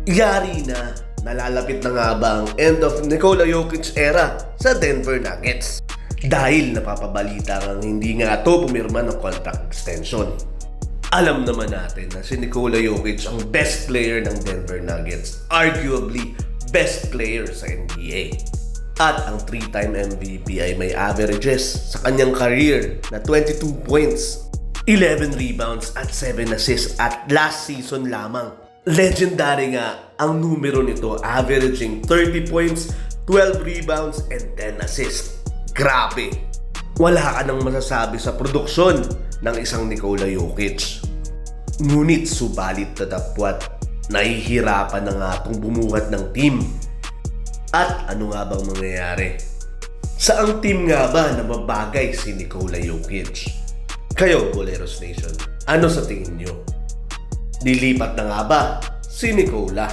Yari na, nalalapit na nga ba ang end of Nikola Jokic era sa Denver Nuggets? Dahil napapabalita ang hindi nga ito pumirma ng contract extension. Alam naman natin na si Nikola Jokic ang best player ng Denver Nuggets, arguably best player sa NBA. At ang 3-time MVP ay may averages sa kanyang career na 22 points, 11 rebounds at 7 assists at last season lamang. Legendary nga ang numero nito, averaging 30 points, 12 rebounds and 10 assists. Grabe! Wala ka nang masasabi sa produksyon ng isang Nikola Jokic. Ngunit subalit na dapwat, nahihirapan na nga itong bumuhat ng team. At ano nga bang mangyayari? Saang team nga ba na mabagay si Nikola Jokic? Kayo, Boleros Nation, ano sa tingin nyo? Lilipat na nga ba si Nikola?